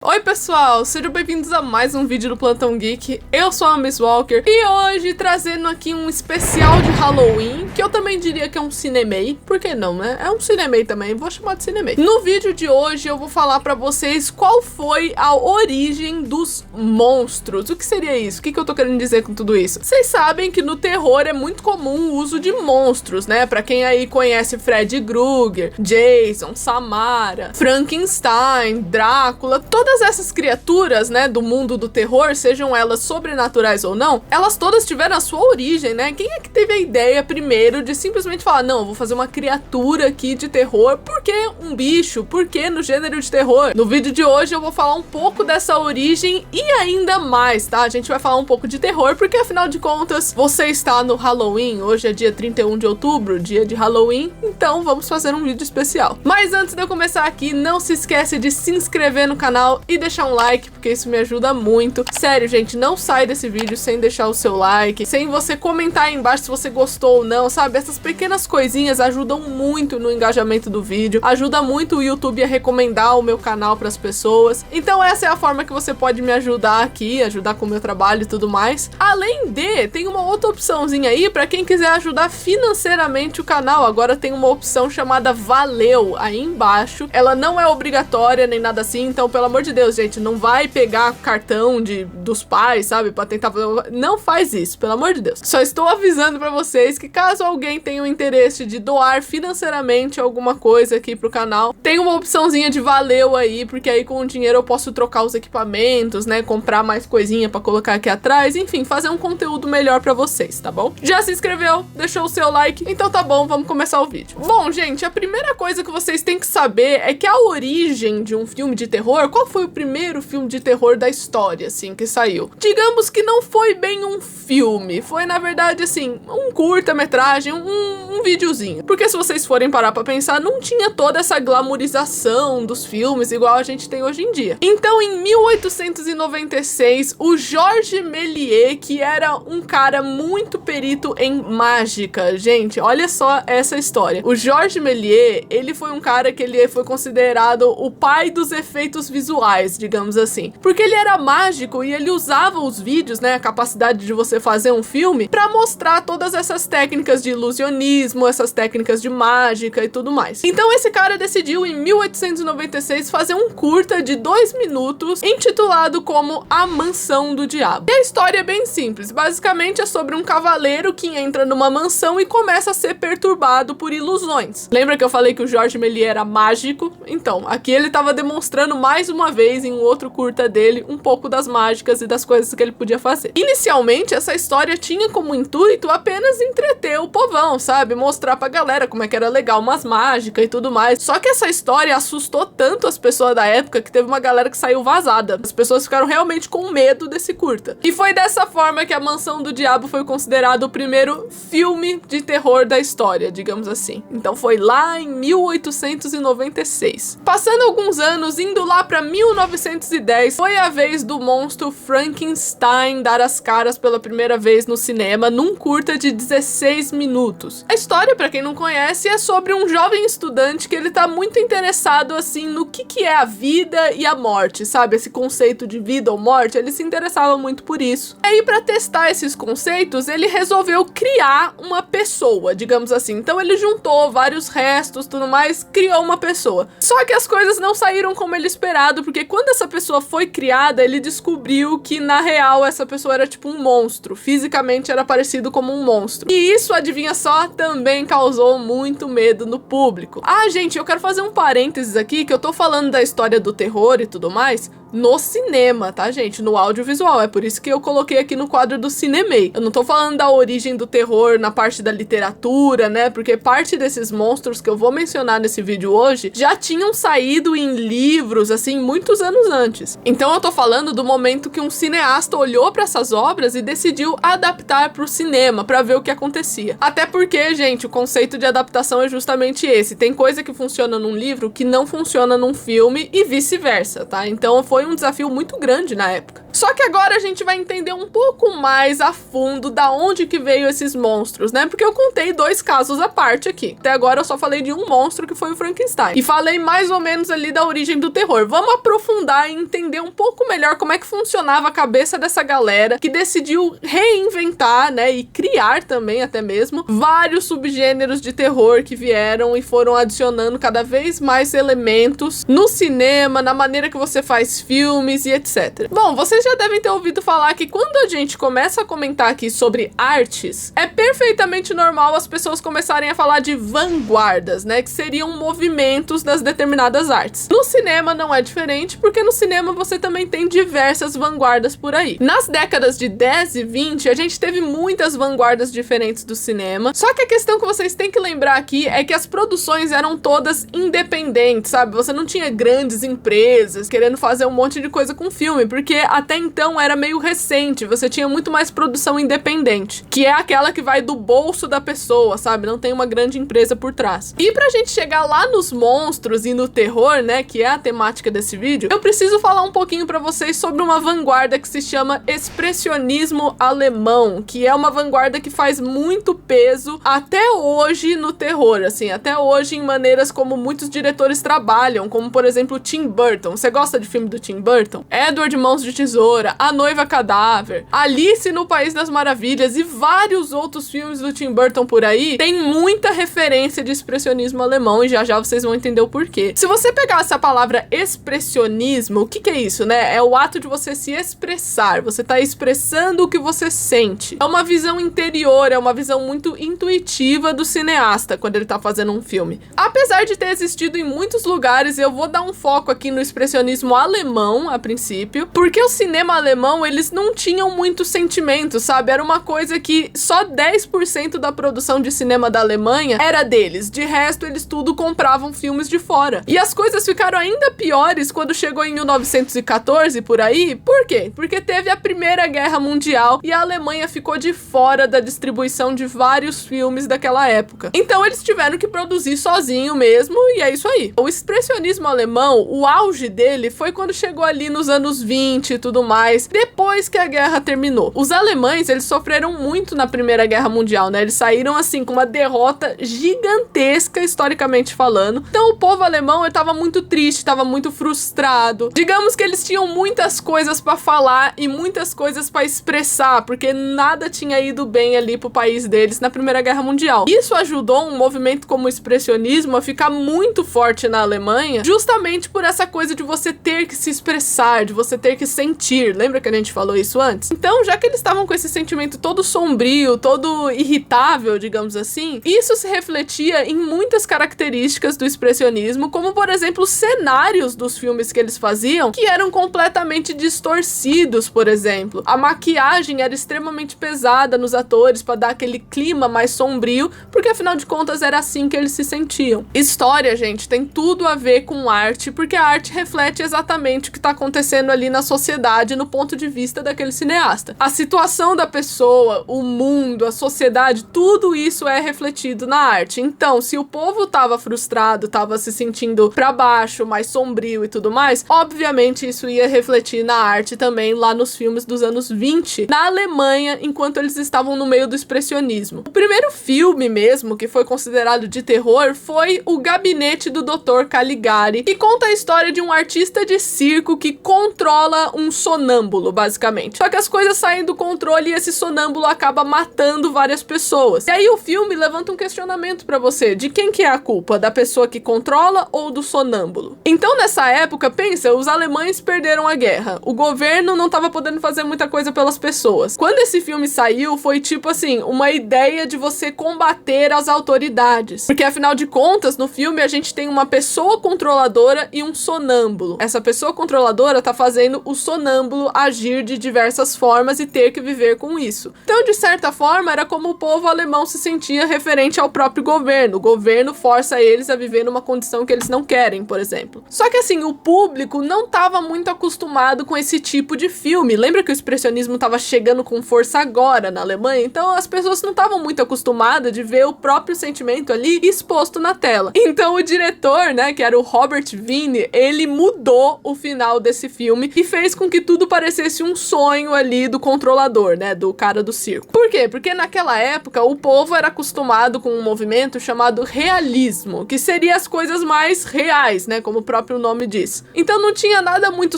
Oi pessoal, sejam bem-vindos a mais um vídeo do Plantão Geek. Eu sou a Miss Walker e hoje trazendo aqui um especial de Halloween, que eu também diria que é um cinemei, por que não, né? É um cinemei também, vou chamar de cinemei. No vídeo de hoje eu vou falar pra vocês qual foi a origem dos monstros. O que seria isso? O que eu tô querendo dizer com tudo isso? Vocês sabem que no terror é muito comum o uso de monstros, né? Pra quem aí conhece Freddy Krueger, Jason, Samara, Frankenstein, Drácula, todas essas criaturas, né, do mundo do terror, sejam elas sobrenaturais ou não, elas todas tiveram a sua origem, né? Quem é que teve a ideia primeiro de simplesmente falar, não, eu vou fazer uma criatura aqui de terror, por que um bicho? Por que no gênero de terror? No vídeo de hoje eu vou falar um pouco dessa origem e ainda mais, tá? A gente vai falar um pouco de terror, porque afinal de contas, você está no Halloween, hoje é dia 31 de outubro, dia de Halloween, então vamos fazer um vídeo especial. Mas antes de eu começar aqui, não se esquece de se inscrever no canal e deixar um like, porque isso me ajuda muito. Sério, gente, não sai desse vídeo sem deixar o seu like, sem você comentar aí embaixo se você gostou ou não, sabe? Essas pequenas coisinhas ajudam muito no engajamento do vídeo, ajuda muito o YouTube a recomendar o meu canal para as pessoas. Então essa é a forma que você pode me ajudar aqui, ajudar com o meu trabalho e tudo mais. Além de, tem uma outra opçãozinha aí para quem quiser ajudar financeiramente o canal. Agora tem uma opção chamada Valeu aí embaixo. Ela não é obrigatória nem nada assim, então pelo amor de Deus, gente, não vai pegar cartão dos pais, sabe, pra tentar fazer... Não faz isso, pelo amor de Deus. Só estou avisando pra vocês que caso alguém tenha o interesse de doar financeiramente alguma coisa aqui pro canal, tem uma opçãozinha de Valeu aí, porque aí com o dinheiro eu posso trocar os equipamentos, né, comprar mais coisinha pra colocar aqui atrás, enfim, fazer um conteúdo melhor pra vocês, tá bom? Já se inscreveu? Deixou o seu like? Então tá bom, vamos começar o vídeo. Bom, gente, a primeira coisa que vocês têm que saber é que a origem de um filme de terror, qual foi o primeiro filme de terror da história, assim, que saiu? Digamos que não foi bem um filme, foi na verdade, assim, um curta-metragem, um videozinho. Porque se vocês forem parar pra pensar, não tinha toda essa glamorização dos filmes igual a gente tem hoje em dia. Então, em 1896, o Georges Méliès, que era um cara muito perito em mágica, gente, olha só essa história. O Georges Méliès, ele foi um cara que ele foi considerado o pai dos efeitos visuais, digamos assim, porque ele era mágico e ele usava os vídeos, né, a capacidade de você fazer um filme pra mostrar todas essas técnicas de ilusionismo, essas técnicas de mágica e tudo mais. Então esse cara decidiu em 1896 fazer um curta de 2 minutos intitulado como A Mansão do Diabo. E a história é bem simples, basicamente é sobre um cavaleiro que entra numa mansão e começa a ser perturbado por ilusões. Lembra que eu falei que o Georges Méliès era mágico? Então, aqui ele tava demonstrando mais uma vez em um outro curta dele um pouco das mágicas e das coisas que ele podia fazer. Inicialmente, essa história tinha como intuito apenas entreter o povão, sabe? Mostrar pra galera como é que era legal umas mágicas e tudo mais. Só que essa história assustou tanto as pessoas da época que teve uma galera que saiu vazada. As pessoas ficaram realmente com medo desse curta. E foi dessa forma que A Mansão do Diabo foi considerado o primeiro filme de terror da história, digamos assim. Então foi lá em 1896. Passando alguns anos, indo lá pra 1910, foi a vez do monstro Frankenstein dar as caras pela primeira vez no cinema, num curta de 16 minutos. A história, pra quem não conhece, é sobre um jovem estudante que ele tá muito interessado, assim, no que é a vida e a morte, sabe? Esse conceito de vida ou morte, ele se interessava muito por isso. E aí, pra testar esses conceitos, ele resolveu criar uma pessoa, digamos assim. Então ele juntou vários restos, tudo mais, criou uma pessoa. Só que as coisas não saíram como ele esperado, porque quando essa pessoa foi criada, ele descobriu que na real essa pessoa era tipo um monstro, fisicamente era parecido como um monstro. E isso, adivinha só, também causou muito medo no público. Ah, gente, eu quero fazer um parênteses aqui, que eu tô falando da história do terror e tudo mais no cinema, tá, gente? No audiovisual, é por isso que eu coloquei aqui no quadro do Cinemei. Eu não tô falando da origem do terror na parte da literatura, né, porque parte desses monstros que eu vou mencionar nesse vídeo hoje já tinham saído em livros, assim, muitos anos antes. Então eu tô falando do momento que um cineasta olhou pra essas obras e decidiu adaptar pro cinema, pra ver o que acontecia. Até porque, gente, o conceito de adaptação é justamente esse. Tem coisa que funciona num livro que não funciona num filme e vice-versa, tá? Então foi um desafio muito grande na época. Só que agora a gente vai entender um pouco mais a fundo da onde que veio esses monstros, né? Porque eu contei 2 casos à parte aqui. Até agora eu só falei de um monstro, que foi o Frankenstein. E falei mais ou menos ali da origem do terror. Vamos aprofundar e entender um pouco melhor como é que funcionava a cabeça dessa galera que decidiu reinventar, né? E criar também, até mesmo, vários subgêneros de terror que vieram e foram adicionando cada vez mais elementos no cinema, na maneira que você faz filmes e etc. Bom, vocês já devem ter ouvido falar que quando a gente começa a comentar aqui sobre artes, é perfeitamente normal as pessoas começarem a falar de vanguardas, né? Que seriam movimentos das determinadas artes. No cinema não é diferente, porque no cinema você também tem diversas vanguardas por aí. Nas décadas de 10 e 20, a gente teve muitas vanguardas diferentes do cinema, só que a questão que vocês têm que lembrar aqui é que as produções eram todas independentes, sabe? Você não tinha grandes empresas querendo fazer um monte de coisa com filme, porque até então era meio recente, você tinha muito mais produção independente, que é aquela que vai do bolso da pessoa, sabe? Não tem uma grande empresa por trás. E pra gente chegar lá nos monstros e no terror, né, que é a temática desse vídeo, eu preciso falar um pouquinho pra vocês sobre uma vanguarda que se chama expressionismo alemão, que é uma vanguarda que faz muito peso até hoje no terror, assim, até hoje em maneiras como muitos diretores trabalham, como por exemplo Tim Burton. Você gosta de filme do Tim Burton? Edward Mãos de Tesoura, A Noiva Cadáver, Alice no País das Maravilhas e vários outros filmes do Tim Burton por aí, tem muita referência de expressionismo alemão e já já vocês vão entender o porquê. Se você pegar essa palavra expressionismo, o que é isso, né? É o ato de você se expressar, você tá expressando o que você sente. É uma visão interior, é uma visão muito intuitiva do cineasta quando ele tá fazendo um filme. Apesar de ter existido em muitos lugares, eu vou dar um foco aqui no expressionismo alemão, a princípio, porque o cinema alemão, eles não tinham muito sentimento, sabe? Era uma coisa que só 10% da produção de cinema da Alemanha era deles. De resto, eles tudo compravam filmes de fora. E as coisas ficaram ainda piores quando chegou em 1914, por aí. Por quê? Porque teve a Primeira Guerra Mundial e a Alemanha ficou de fora da distribuição de vários filmes daquela época. Então eles tiveram que produzir sozinho mesmo, e é isso aí. O expressionismo alemão, o auge dele foi quando chegou ali nos anos 20 e tudo mais, depois que a guerra terminou. Os alemães, eles sofreram muito na Primeira Guerra Mundial, né? Eles saíram assim com uma derrota gigantesca, historicamente falando. Então o povo alemão, ele tava muito triste, tava muito frustrado. Digamos que eles tinham muitas coisas pra falar e muitas coisas pra expressar, porque nada tinha ido bem ali pro país deles na Primeira Guerra Mundial. Isso ajudou um movimento como o expressionismo a ficar muito forte na Alemanha, justamente por essa coisa de você ter que se expressar, de você ter que sentir. Lembra que a gente falou isso antes? Então, já que eles estavam com esse sentimento todo sombrio, todo irritável, digamos assim, isso se refletia em muitas características do expressionismo, como por exemplo, os cenários dos filmes que eles faziam, que eram completamente distorcidos, por exemplo. A maquiagem era extremamente pesada nos atores para dar aquele clima mais sombrio, porque afinal de contas era assim que eles se sentiam. História, gente, tem tudo a ver com arte, porque a arte reflete exatamente o que tá acontecendo ali na sociedade no ponto de vista daquele cineasta. A situação da pessoa, o mundo, a sociedade, tudo isso é refletido na arte. Então, se o povo tava frustrado, tava se sentindo pra baixo, mais sombrio e tudo mais, obviamente isso ia refletir na arte também lá nos filmes dos anos 20, na Alemanha, enquanto eles estavam no meio do expressionismo. O primeiro filme mesmo, que foi considerado de terror, foi O Gabinete do Dr. Caligari, que conta a história de um artista de circo que controla um sonâmbulo, basicamente. Só que as coisas saem do controle e esse sonâmbulo acaba matando várias pessoas. E aí o filme levanta um questionamento pra você, de quem que é a culpa? Da pessoa que controla ou do sonâmbulo? Então nessa época, pensa, os alemães perderam a guerra. O governo não tava podendo fazer muita coisa pelas pessoas. Quando esse filme saiu, foi tipo assim, uma ideia de você combater as autoridades. Porque afinal de contas, no filme a gente tem uma pessoa controladora e um sonâmbulo. Essa pessoa controladora tá fazendo o sonâmbulo agir de diversas formas e ter que viver com isso. Então, de certa forma, era como o povo alemão se sentia referente ao próprio governo. O governo força eles a viver numa condição que eles não querem, por exemplo. Só que assim, o público não tava muito acostumado com esse tipo de filme. Lembra que o expressionismo tava chegando com força agora na Alemanha? Então as pessoas não estavam muito acostumadas de ver o próprio sentimento ali exposto na tela. Então o diretor, né, que era o Robert Wiene, ele mudou o final desse filme e fez com que tudo parecesse um sonho ali do controlador, né, do cara do circo. Por quê? Porque naquela época o povo era acostumado com um movimento chamado realismo, que seria as coisas mais reais, né, como o próprio nome diz. Então não tinha nada muito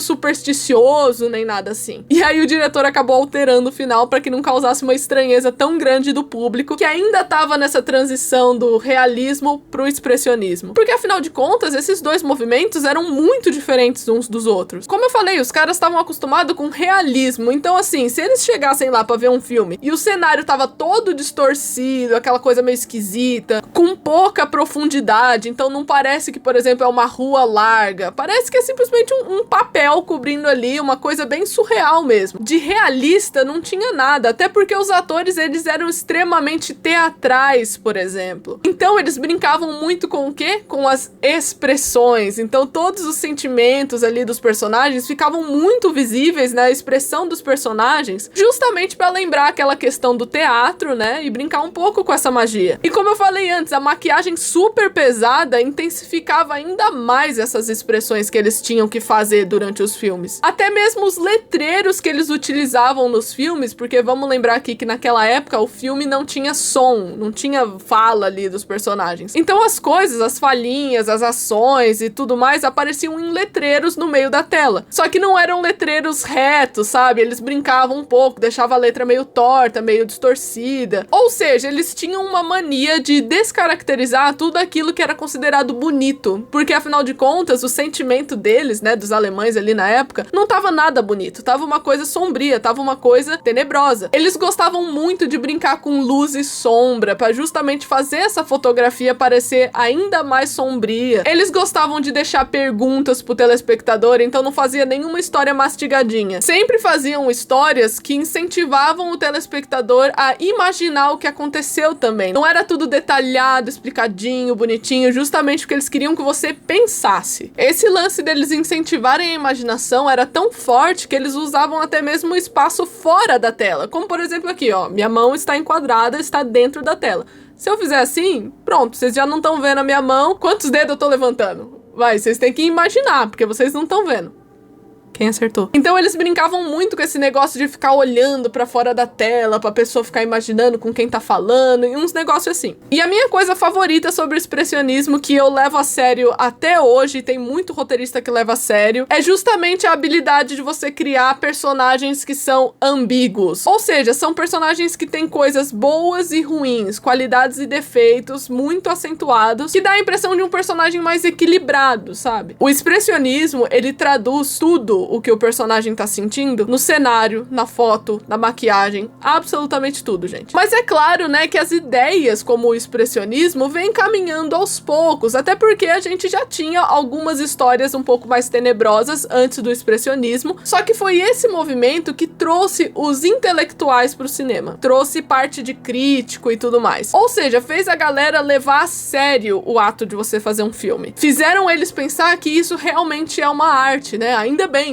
supersticioso, nem nada assim. E aí o diretor acabou alterando o final para que não causasse uma estranheza tão grande do público, que ainda tava nessa transição do realismo pro expressionismo. Porque afinal de contas, esses dois movimentos eram muito diferentes uns dos outros. Como eu falei, os caras estavam acostumados com realismo, então assim, se eles chegassem lá pra ver um filme e o cenário tava todo distorcido, aquela coisa meio esquisita, com pouca profundidade, então não parece que, por exemplo, é uma rua larga, parece que é simplesmente um papel cobrindo ali, uma coisa bem surreal mesmo. De realista não tinha nada, até porque os atores, eles eram extremamente teatrais, por exemplo. Então eles brincavam muito com o quê? Com as expressões. Então todos os sentimentos ali dos personagens ficavam muito visíveis na expressão dos personagens, justamente para lembrar aquela questão do teatro, né? E brincar um pouco com essa magia. E como eu falei antes, a maquiagem super pesada intensificava ainda mais essas expressões que eles tinham que fazer durante os filmes. Até mesmo os letreiros que eles utilizavam nos filmes, porque vamos lembrar aqui que naquela época o filme não tinha som, não tinha fala ali dos personagens. Então as coisas, as falinhas, as ações e tudo mais apareciam em letreiros no meio da tela. Só que não eram letreiros retos, sabe? Eles brincavam um pouco, deixavam a letra meio torta, meio distorcida. Ou seja, eles tinham uma mania de descaracterizar tudo aquilo que era considerado bonito. Porque afinal de contas, o sentimento deles, né, dos alemães ali na época, não tava nada bonito. Tava uma coisa sombria, tava uma coisa tenebrosa. Eles gostavam muito de brincar com luz e sombra, pra justamente fazer essa fotografia parecer ainda mais sombria. Eles gostavam de deixar perguntas pro telespectador, então não fazia nenhuma história mastigadinha. Sempre faziam histórias que incentivavam o telespectador a imaginar o que aconteceu também. Não era tudo detalhado, explicadinho, bonitinho, justamente porque eles queriam que você pensasse. Esse lance deles incentivarem a imaginação era tão forte que eles usavam até mesmo o espaço fora da tela. Como por exemplo aqui, ó, minha mão está enquadrada, está dentro da tela. Se eu fizer assim, pronto, vocês já não estão vendo a minha mão. Quantos dedos eu tô levantando? Vai, vocês têm que imaginar, porque vocês não estão vendo. Quem acertou? Então eles brincavam muito com esse negócio de ficar olhando pra fora da tela, pra pessoa ficar imaginando com quem tá falando, e uns negócios assim. E a minha coisa favorita sobre o expressionismo, que eu levo a sério até hoje, e tem muito roteirista que leva a sério, é justamente a habilidade de você criar personagens que são ambíguos. Ou seja, são personagens que têm coisas boas e ruins, qualidades e defeitos muito acentuados, que dá a impressão de um personagem mais equilibrado, sabe? O expressionismo, ele traduz tudo o que o personagem tá sentindo no cenário, na foto, na maquiagem, absolutamente tudo, gente. Mas é claro, né, que as ideias como o expressionismo vêm caminhando aos poucos, até porque a gente já tinha algumas histórias um pouco mais tenebrosas antes do expressionismo, só que foi esse movimento que trouxe os intelectuais pro cinema, trouxe parte de crítico e tudo mais. Ou seja, fez a galera levar a sério o ato de você fazer um filme. Fizeram eles pensar que isso realmente é uma arte, né? Ainda bem,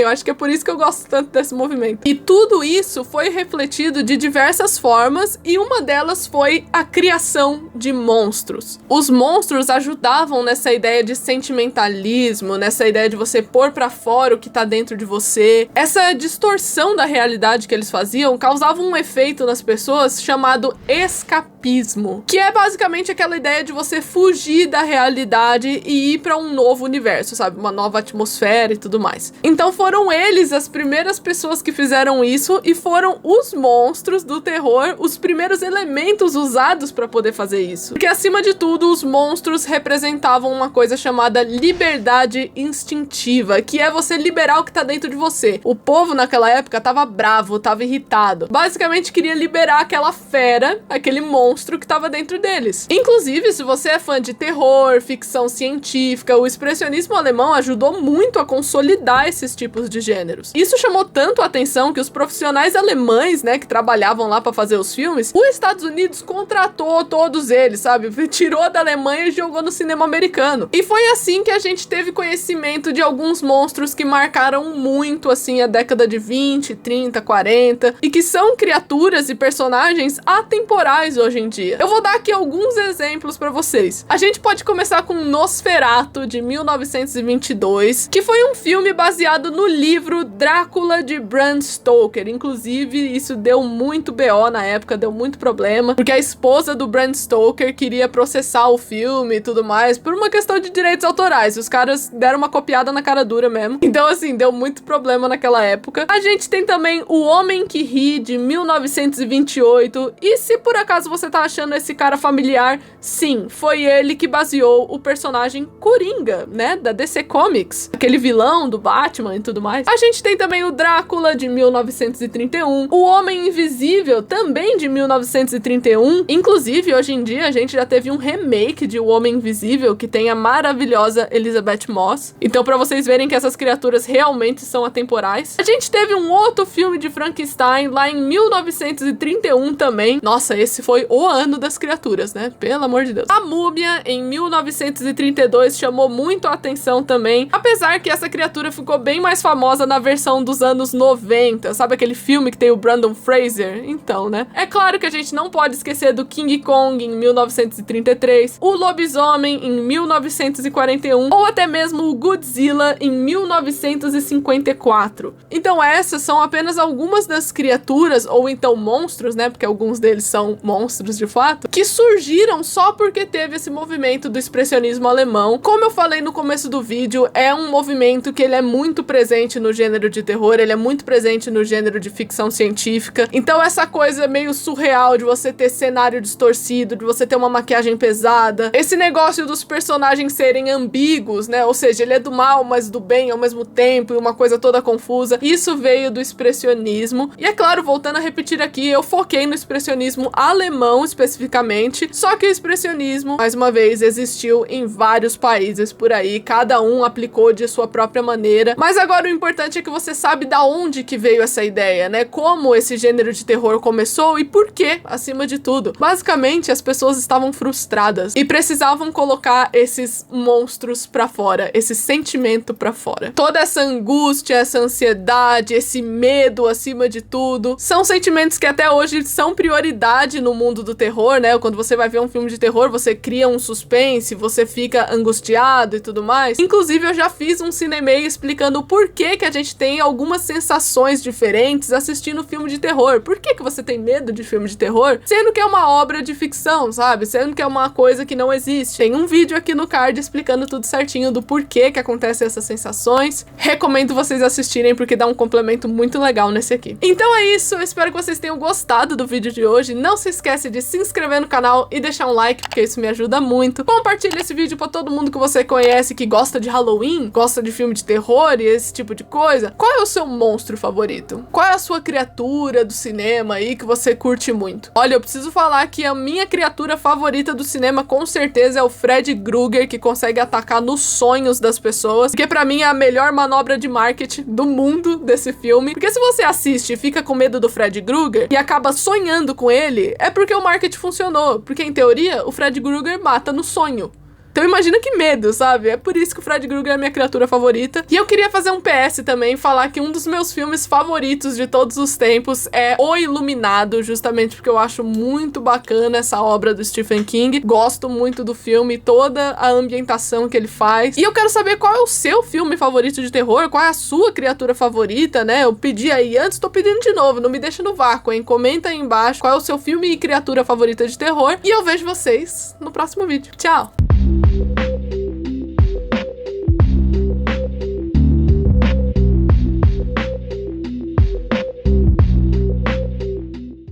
eu acho que é por isso que eu gosto tanto desse movimento. E tudo isso foi refletido de diversas formas, e uma delas foi a criação de monstros. Os monstros ajudavam nessa ideia de sentimentalismo, nessa ideia de você pôr pra fora o que tá dentro de você. Essa distorção da realidade que eles faziam causava um efeito nas pessoas chamado escapismo, que é basicamente aquela ideia de você fugir da realidade e ir pra um novo universo, sabe? Uma nova atmosfera e tudo mais. Então foram eles as primeiras pessoas que fizeram isso, e foram os monstros do terror os primeiros elementos usados para poder fazer isso. Porque acima de tudo, os monstros representavam uma coisa chamada liberdade instintiva, que é você liberar o que tá dentro de você. O povo naquela época tava bravo, tava irritado. Basicamente queria liberar aquela fera, aquele monstro que tava dentro deles. Inclusive, se você é fã de terror, ficção científica, o expressionismo alemão ajudou muito a consolidar esses tipos de gêneros. Isso chamou tanto a atenção que os profissionais alemães, né, que trabalhavam lá pra fazer os filmes, os Estados Unidos contratou todos eles, sabe? Tirou da Alemanha e jogou no cinema americano. E foi assim que a gente teve conhecimento de alguns monstros que marcaram muito, assim, a década de 20, 30, 40, e que são criaturas e personagens atemporais hoje hoje em dia. Eu vou dar aqui alguns exemplos pra vocês. A gente pode começar com Nosferatu, de 1922, que foi um filme baseado no livro Drácula, de Bram Stoker. Inclusive, isso deu muito BO na época, deu muito problema, porque a esposa do Bram Stoker queria processar o filme e tudo mais, por uma questão de direitos autorais. Os caras deram uma copiada na cara dura mesmo. Então, assim, deu muito problema naquela época. A gente tem também O Homem que Ri, de 1928. E se por acaso você tá achando esse cara familiar, sim, foi ele que baseou o personagem Coringa, né, da DC Comics. Aquele vilão do Batman e tudo mais. A gente tem também o Drácula, de 1931. O Homem Invisível, também de 1931. Inclusive, hoje em dia, a gente já teve um remake de O Homem Invisível, que tem a maravilhosa Elizabeth Moss. Então, pra vocês verem que essas criaturas realmente são atemporais. A gente teve um outro filme de Frankenstein, lá em 1931 também. Nossa, esse foi o ano das criaturas, né? Pelo amor de Deus. A Múmia, em 1932, chamou muito a atenção também. Apesar que essa criatura ficou bem mais famosa na versão dos anos 90. Sabe aquele filme que tem o Brandon Fraser? Então, né? É claro que a gente não pode esquecer do King Kong, em 1933. O Lobisomem, em 1941. Ou até mesmo o Godzilla, em 1954. Então essas são apenas algumas das criaturas, ou então monstros, né? Porque alguns deles são monstros de fato, que surgiram só porque teve esse movimento do expressionismo alemão. Como eu falei no começo do vídeo, é um movimento que ele é muito presente no gênero de terror, ele é muito presente no gênero de ficção científica. Então essa coisa meio surreal de você ter cenário distorcido, de você ter uma maquiagem pesada, esse negócio dos personagens serem ambíguos, né? Ou seja, ele é do mal, mas do bem ao mesmo tempo, e uma coisa toda confusa. Isso veio do expressionismo. E é claro, voltando a repetir aqui, eu foquei no expressionismo alemão especificamente, só que o expressionismo, mais uma vez, existiu em vários países por aí, cada um aplicou de sua própria maneira. Mas agora o importante é que você sabe da onde que veio essa ideia, né? Como esse gênero de terror começou e por quê, acima de tudo. Basicamente, as pessoas estavam frustradas e precisavam colocar esses monstros pra fora, esse sentimento pra fora. Toda essa angústia, essa ansiedade, esse medo acima de tudo, são sentimentos que até hoje são prioridade no mundo do terror, né? Quando você vai ver um filme de terror, você cria um suspense, você fica angustiado e tudo mais. Inclusive, eu já fiz um cinemei explicando o porquê que a gente tem algumas sensações diferentes assistindo filme de terror. Por que que você tem medo de filme de terror? Sendo que é uma obra de ficção, sabe? Sendo que é uma coisa que não existe. Tem um vídeo aqui no card explicando tudo certinho do porquê que acontecem essas sensações. Recomendo vocês assistirem porque dá um complemento muito legal nesse aqui. Então é isso, eu espero que vocês tenham gostado do vídeo de hoje. Não se esquece de se inscrever no canal e deixar um like, porque isso me ajuda muito. Compartilha esse vídeo pra todo mundo que você conhece que gosta de Halloween, gosta de filme de terror e esse tipo de coisa. Qual é o seu monstro favorito? Qual é a sua criatura do cinema aí que você curte muito? Olha, eu preciso falar que a minha criatura favorita do cinema com certeza é o Freddy Krueger, que consegue atacar nos sonhos das pessoas, porque pra mim é a melhor manobra de marketing do mundo desse filme. Porque se você assiste e fica com medo do Freddy Krueger e acaba sonhando com ele, é porque o marketing funcionou. Porque em teoria, o Freddy Krueger mata no sonho. Então imagina que medo, sabe? É por isso que o Freddy Krueger é a minha criatura favorita. E eu queria fazer um PS também, falar que um dos meus filmes favoritos de todos os tempos é O Iluminado, justamente porque eu acho muito bacana essa obra do Stephen King. Gosto muito do filme, toda a ambientação que ele faz. E eu quero saber qual é o seu filme favorito de terror, qual é a sua criatura favorita, né? Eu pedi aí antes, tô pedindo de novo, não me deixa no vácuo, hein? Comenta aí embaixo qual é o seu filme e criatura favorita de terror. E eu vejo vocês no próximo vídeo. Tchau!